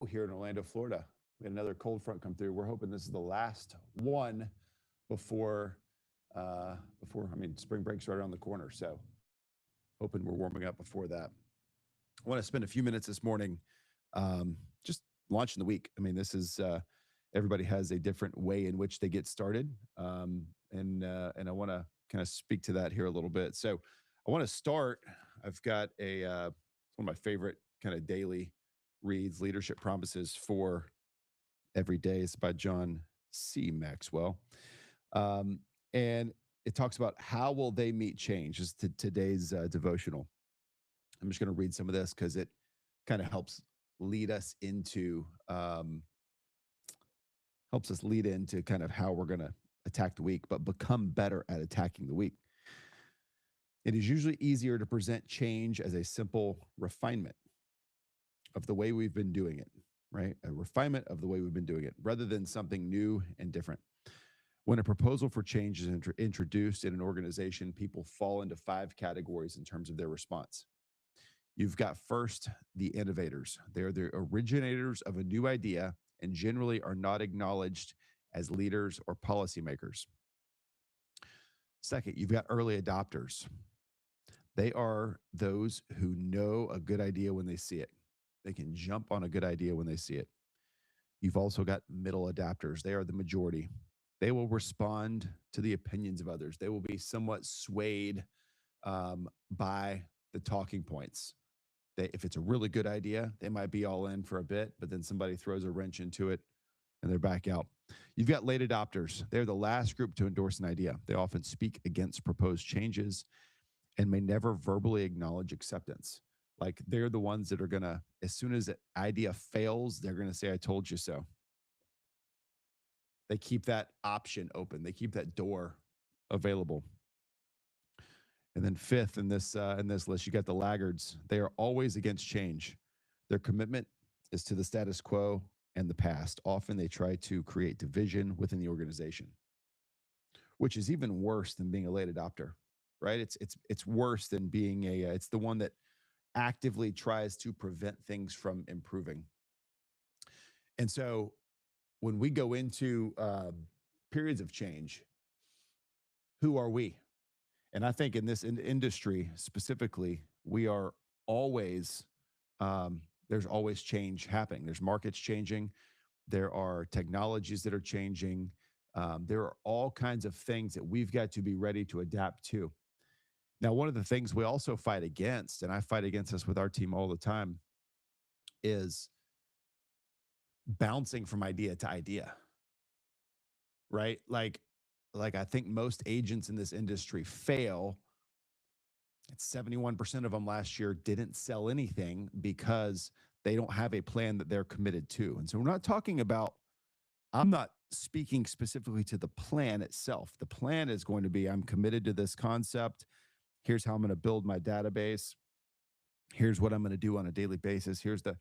here in Orlando, Florida. We had another cold front come through. We're hoping this is the last one before spring break's right around the corner. So hoping we're warming up before that. I want to spend a few minutes this morning just launching the week. I mean, this is everybody has a different way in which they get started, and I want to kind of speak to that here a little bit. So I want to start. I've got one of my favorite kind of daily reads, Leadership Promises for Every Day. It's by John C. Maxwell, and it talks about how will they meet change. Is today's devotional. I'm just going to read some of this because it kind of lead us into helps us lead into kind of how we're going to attack the week, but become better at attacking the week. It is usually easier to present change as a simple refinement of the way we've been doing it, right? A refinement of the way we've been doing it rather than something new and different. When a proposal for change is introduced in an organization, people fall into 5 categories in terms of their response. You've got first, the innovators. They're the originators of a new idea and generally are not acknowledged as leaders or policymakers. Second, you've got early adopters. They are those who know a good idea when they see it. They can jump on a good idea when they see it. You've also got middle adapters. They are the majority. They will respond to the opinions of others. They will be somewhat swayed by the talking points. If it's a really good idea, they might be all in for a bit, but then somebody throws a wrench into it and they're back out. You've got late adopters. They're the last group to endorse an idea. They often speak against proposed changes and may never verbally acknowledge acceptance. Like they're the ones that are going to, as soon as the idea fails, they're going to say, I told you so. They keep that option open. They keep that door available. And then fifth in this list, you got the laggards. They are always against change. Their commitment is to the status quo and the past. Often they try to create division within the organization, which is even worse than being a late adopter, right? It's worse than being it's the one that actively tries to prevent things from improving. And so when we go into periods of change, who are we? And I think in this industry specifically, we are always, there's always change happening. There's markets changing. There are technologies that are changing. There are all kinds of things that we've got to be ready to adapt to. Now, one of the things we also fight against, and I fight against this with our team all the time, is bouncing from idea to idea, right? Like I think most agents in this industry fail. It's 71% of them last year didn't sell anything because they don't have a plan that they're committed to. And so we're not talking about, I'm not speaking specifically to the plan itself. The plan is going to be, I'm committed to this concept. Here's how I'm going to build my database. Here's what I'm going to do on a daily basis. Here's the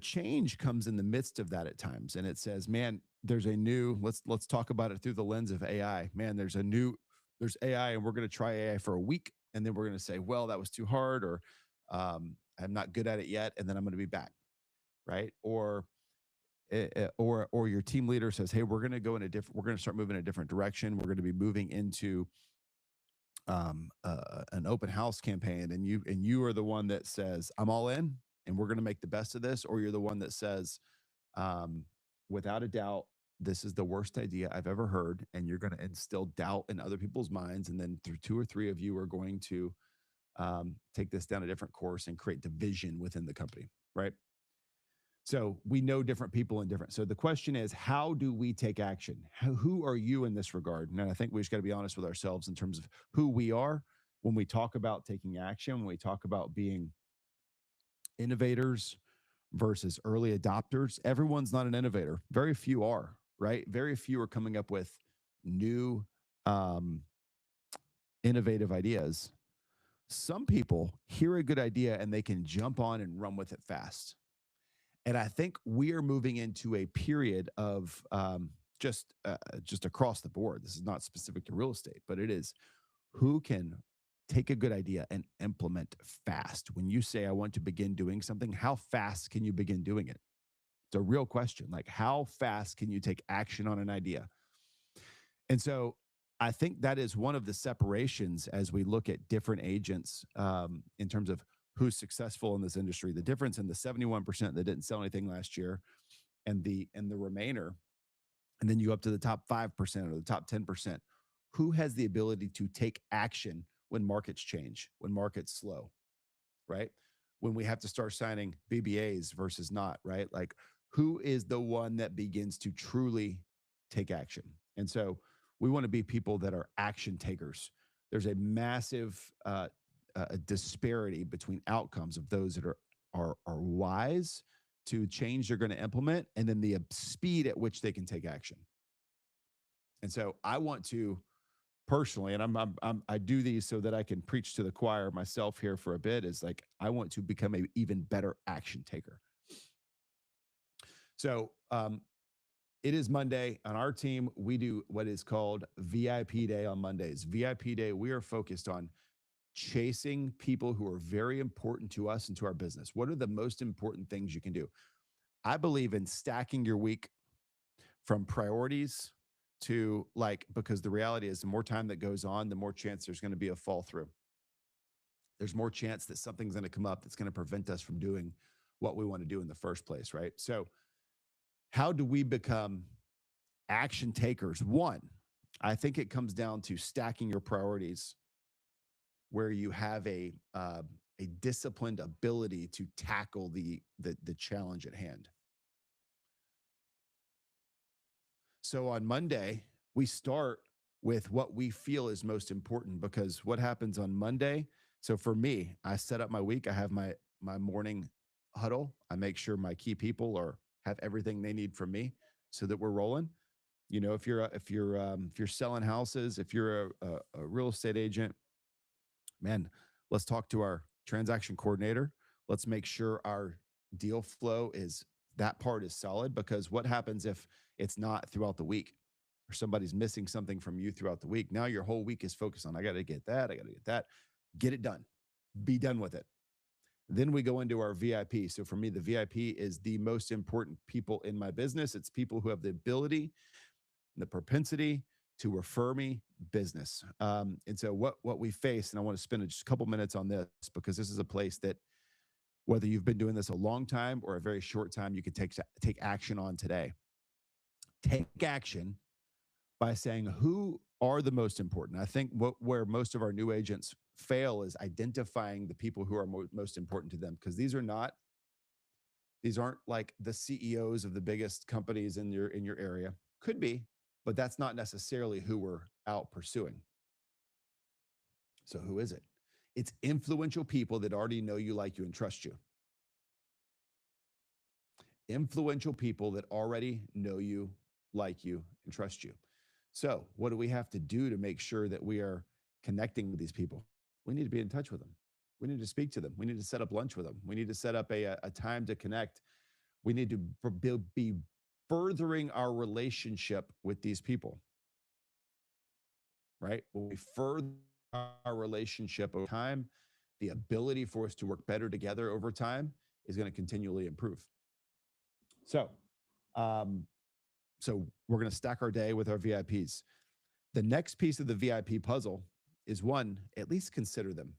change comes in the midst of that at times. And it says, man, there's a new, let's talk about it through the lens of AI. Man, there's AI and we're going to try AI for a week. And then we're going to say, well, that was too hard, or I'm not good at it yet. And then I'm going to be back. Right. Or your team leader says, hey, we're going to start moving in a different direction. We're going to be moving into an open house campaign. And you are the one that says, I'm all in and we're going to make the best of this. Or you're the one that says, without a doubt, this is the worst idea I've ever heard. And you're going to instill doubt in other people's minds. And then through 2 or 3 of you are going to take this down a different course and create division within the company, right? So we know different people in different. So the question is, how do we take action? Who are you in this regard? And I think we just got to be honest with ourselves in terms of who we are when we talk about taking action, when we talk about being innovators versus early adopters. Everyone's not an innovator. Very few are, right? Very few are coming up with new innovative ideas. Some people hear a good idea and they can jump on and run with it fast. And I think we are moving into a period of just across the board. This is not specific to real estate, but it is who can take a good idea and implement fast. When you say, I want to begin doing something, how fast can you begin doing it? It's a real question. Like, how fast can you take action on an idea? And so I think that is one of the separations as we look at different agents in terms of who's successful in this industry. The difference in the 71% that didn't sell anything last year and the remainder, and then you go up to the top 5% or the top 10%. Who has the ability to take action when markets change, when markets slow, right? When we have to start signing BBAs versus not, right? Like, who is the one that begins to truly take action? And so we want to be people that are action takers. There's a massive disparity between outcomes of those that are wise to change they're going to implement, and then the speed at which they can take action. And so I want to personally, and I do these so that I can preach to the choir myself here for a bit, is like, I want to become an even better action taker. So it is Monday. On our team, we do what is called VIP Day on Mondays. VIP Day, we are focused on chasing people who are very important to us and to our business. What are the most important things you can do? I believe in stacking your week from priorities to, like, because the reality is the more time that goes on, the more chance there's going to be a fall through. There's more chance that something's going to come up that's going to prevent us from doing what we want to do in the first place, right? So how do we become action takers? One, I think it comes down to stacking your priorities where you have a disciplined ability to tackle the challenge at hand. So on Monday, we start with what we feel is most important, because what happens on Monday. So for me, I set up my week. I have my morning huddle. I make sure my key people have everything they need from me so that we're rolling. You know, if you're selling houses, if you're a real estate agent, man, let's talk to our transaction coordinator. Let's make sure our deal flow that part is solid, because what happens if it's not throughout the week, or somebody's missing something from you throughout the week? Now your whole week is focused on, I got to get that. I got to get that. Get it done. Be done with it. Then we go into our VIP. So for me, the VIP is the most important people in my business. It's people who have the ability and the propensity to refer me business. And so what we face, and I want to spend just a couple minutes on this, because this is a place that, whether you've been doing this a long time or a very short time, you can take action on today. Take action by saying, who are the most important? I think where most of our new agents fail is identifying the people who are most important to them, because these aren't like the CEOs of the biggest companies in your area. Could be, but that's not necessarily who we're out pursuing. So who is it? It's influential people that already know you, like you, and trust you. Influential people that already know you, like you, and trust you. So what do we have to do to make sure that we are connecting with these people? We need to be in touch with them. We need to speak to them. We need to set up lunch with them. We need to set up a time to connect. We need to be furthering our relationship with these people, right? When we further our relationship over time, the ability for us to work better together over time is going to continually improve. So we're going to stack our day with our VIPs. The next piece of the VIP puzzle is, one, at least consider them.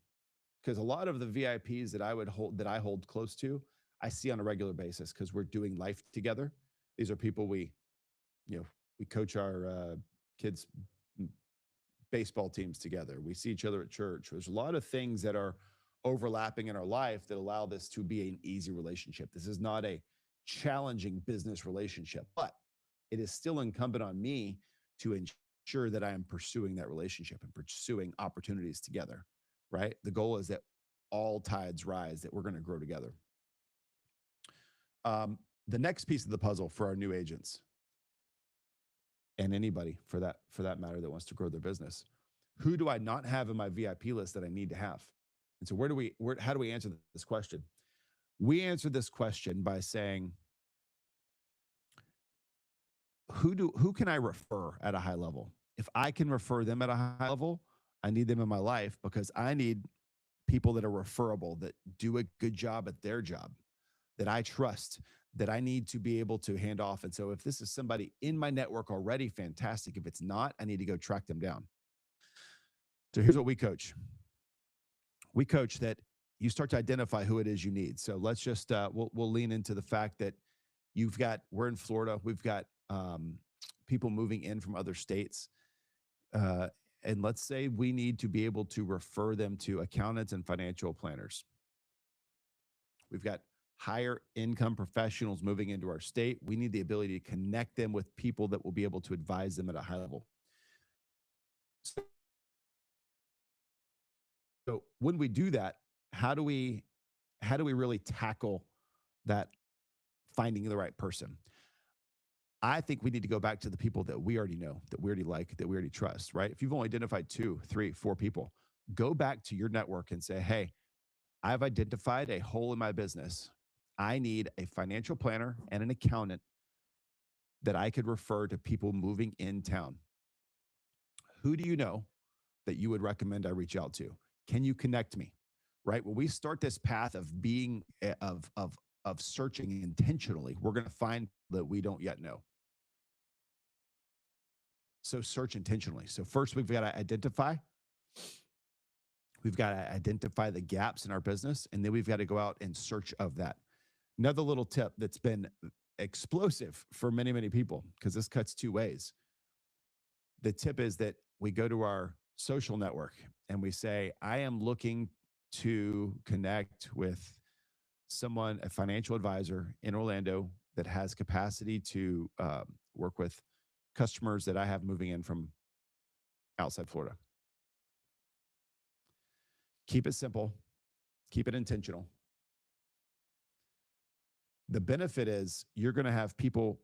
Because a lot of the VIPs that I hold close to, I see on a regular basis, because we're doing life together. These are people we coach our kids' baseball teams together. We see each other at church. There's a lot of things that are overlapping in our life that allow this to be an easy relationship. This is not a challenging business relationship, but it is still incumbent on me to ensure that I am pursuing that relationship and pursuing opportunities together, right? The goal is that all tides rise, that we're going to grow together. The next piece of the puzzle for our new agents, and anybody for that matter that wants to grow their business, who do I not have in my VIP list that I need to have? And so how do we answer this question? We answer this question by saying, who can I refer at a high level? If I can refer them at a high level, I need them in my life, because I need people that are referable, that do a good job at their job, that I trust, that I need to be able to hand off. And so if this is somebody in my network already, fantastic. If it's not, I need to go track them down. So here's what we coach. We coach that you start to identify who it is you need. So let's just we'll lean into the fact that we're in Florida. We've got people moving in from other states. And let's say we need to be able to refer them to accountants and financial planners. We've got higher income professionals moving into our state. We need the ability to connect them with people that will be able to advise them at a high level. So when we do that, how do we really tackle that finding the right person? I think we need to go back to the people that we already know, that we already like, that we already trust, right? If you've only identified 2, 3, 4 people, go back to your network and say, hey, I've identified a hole in my business. I need a financial planner and an accountant that I could refer to people moving in town. Who do you know that you would recommend I reach out to? Can you connect me? Right? When we start this path of being of searching intentionally, we're going to find that we don't yet know. So search intentionally. So first we've got to identify. We've got to identify the gaps in our business, and then we've got to go out in search of that. Another little tip that's been explosive for many, many people, because this cuts 2 ways. The tip is that we go to our social network and we say, I am looking to connect with someone, a financial advisor in Orlando that has capacity to work with customers that I have moving in from outside Florida. Keep it simple. Keep it intentional. The benefit is you're going to have people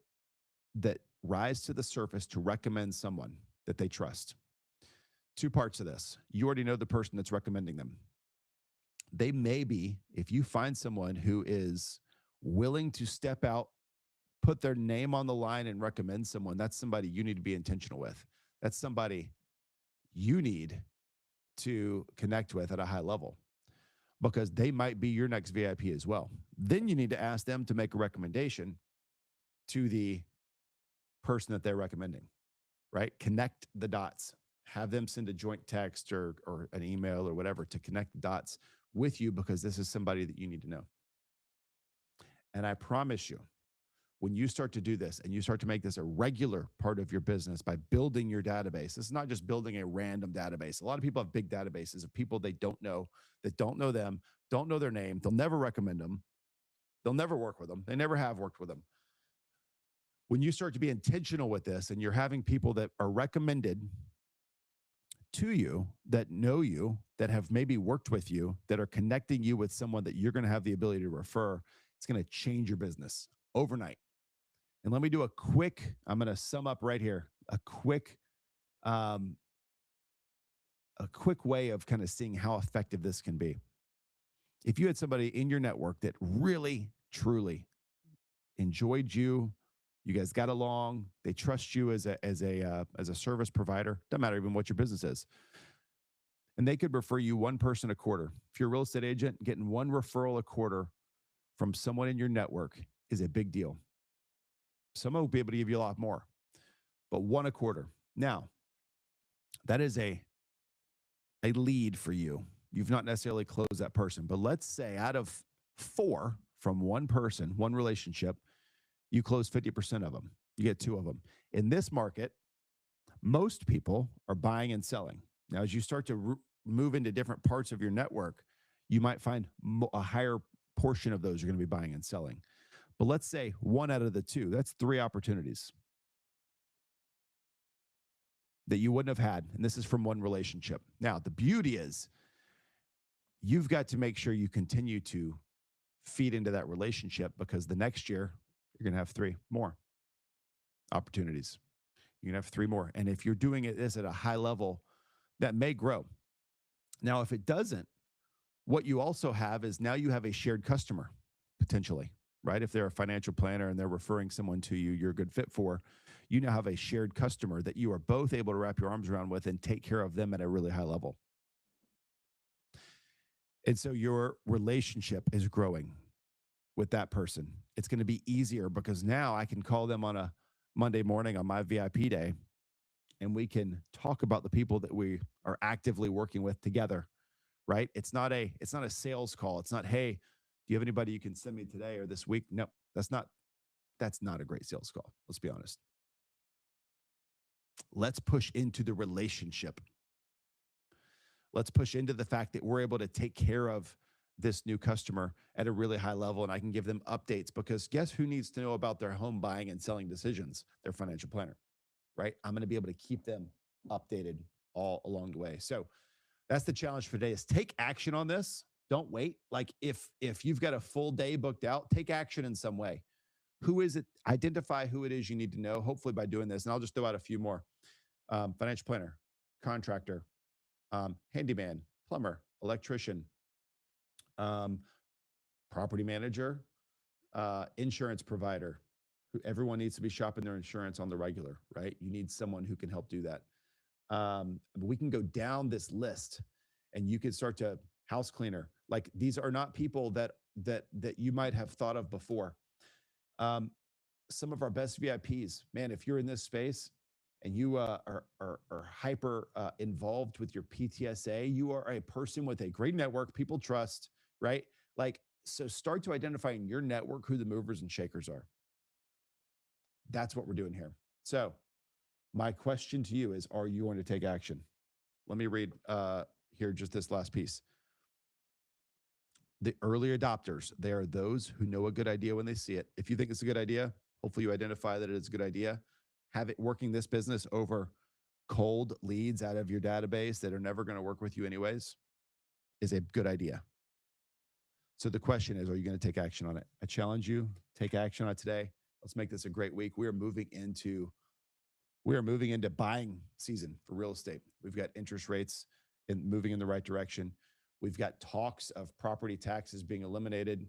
that rise to the surface to recommend someone that they trust. 2 parts of this. You already know the person that's recommending them. They may be, if you find someone who is willing to step out, put their name on the line and recommend someone, that's somebody you need to be intentional with. That's somebody you need to connect with at a high level, because they might be your next VIP as well. Then you need to ask them to make a recommendation to the person that they're recommending, right? Connect the dots. Have them send a joint text or an email or whatever to connect the dots with you, because this is somebody that you need to know. And I promise you, when you start to do this and you start to make this a regular part of your business by building your database, this is not just building a random database. A lot of people have big databases of people they don't know, that don't know them, don't know their name. They'll never recommend them. They'll never work with them. They never have worked with them. When you start to be intentional with this and you're having people that are recommended to you, that know you, that have maybe worked with you, that are connecting you with someone that you're going to have the ability to refer, it's going to change your business overnight. And let me do I'm going to sum up right here, a quick way of kind of seeing how effective this can be. If you had somebody in your network that really, truly enjoyed you, you guys got along, they trust you as a service provider, doesn't matter even what your business is, and they could refer you 1 person a quarter. If you're a real estate agent, getting 1 referral a quarter from someone in your network is a big deal. Someone will be able to give you a lot more, but 1 a quarter. Now, that is a lead for you. You've not necessarily closed that person, but let's say out of 4 from 1 person, 1 relationship, you close 50% of them. You get 2 of them. In this market, most people are buying and selling. Now, as you start to move into different parts of your network, you might find a higher portion of those are going to be buying and selling. But let's say 1 out of the 2, that's 3 opportunities that you wouldn't have had. And this is from 1 relationship. Now, the beauty is you've got to make sure you continue to feed into that relationship, because the next year you're going to have 3 more opportunities. You're going to have 3 more. And if you're doing this at a high level, that may grow. Now, if it doesn't, what you also have is now you have a shared customer potentially, right? If they're a financial planner and they're referring someone to you, you're a good fit for, you now have a shared customer that you are both able to wrap your arms around with and take care of them at a really high level. And so your relationship is growing. with that person. It's going to be easier because now I can call them on a Monday morning on my VIP day, and we can talk about the people that we are actively working with together, right? It's not a sales call. It's not, hey, do you have anybody you can send me today or this week? No, that's not a great sales call. Let's be honest. Let's push into the relationship. Let's push into the fact that we're able to take care of this new customer at a really high level, and I can give them updates, because guess who needs to know about their home buying and selling decisions? Their financial planner, right? I'm going to be able to keep them updated all along the way. So that's the challenge for today, is take action on this. Don't wait. Like if you've got a full day booked out, take action in some way. Who is it? Identify who it is you need to know, hopefully by doing this. And I'll just throw out a few more. Financial planner, contractor, handyman, plumber, electrician, um, property manager, insurance provider. Everyone needs to be shopping their insurance on the regular, right? You need someone who can help do that. But we can go down this list, and you can start to house cleaner. Like, these are not people that you might have thought of before. Some of our best VIPs, man, if you're in this space and you are hyper involved with your PTSA, you are a person with a great network, people trust, right? Like, so start to identify in your network who the movers and shakers are. That's what we're doing here. So my question to you is, are you going to take action? Let me read here just this last piece. The early adopters, they are those who know a good idea when they see it. If you think it's a good idea, hopefully you identify that it's a good idea. Have it working this business over cold leads out of your database that are never going to work with you anyways is a good idea. So the question is, are you going to take action on it? I challenge you, take action on it today. Let's make this a great week. We are moving into buying season for real estate. We've got interest rates moving in the right direction. We've got talks of property taxes being eliminated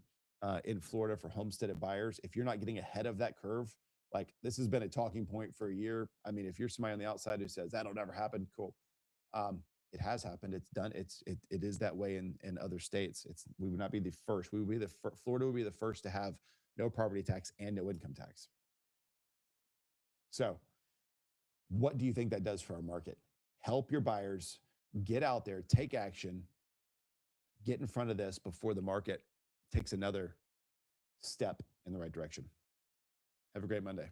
in Florida for homesteaded buyers. If you're not getting ahead of that curve, like, this has been a talking point for a year. I mean, if you're somebody on the outside who says that'll never happen, cool. It has happened. It's done. It is that way in other states. We would not be the first. We would be Florida would be the first to have no property tax and no income tax. So what do you think that does for our market? Help your buyers get out there, take action, get in front of this before the market takes another step in the right direction. Have a great Monday.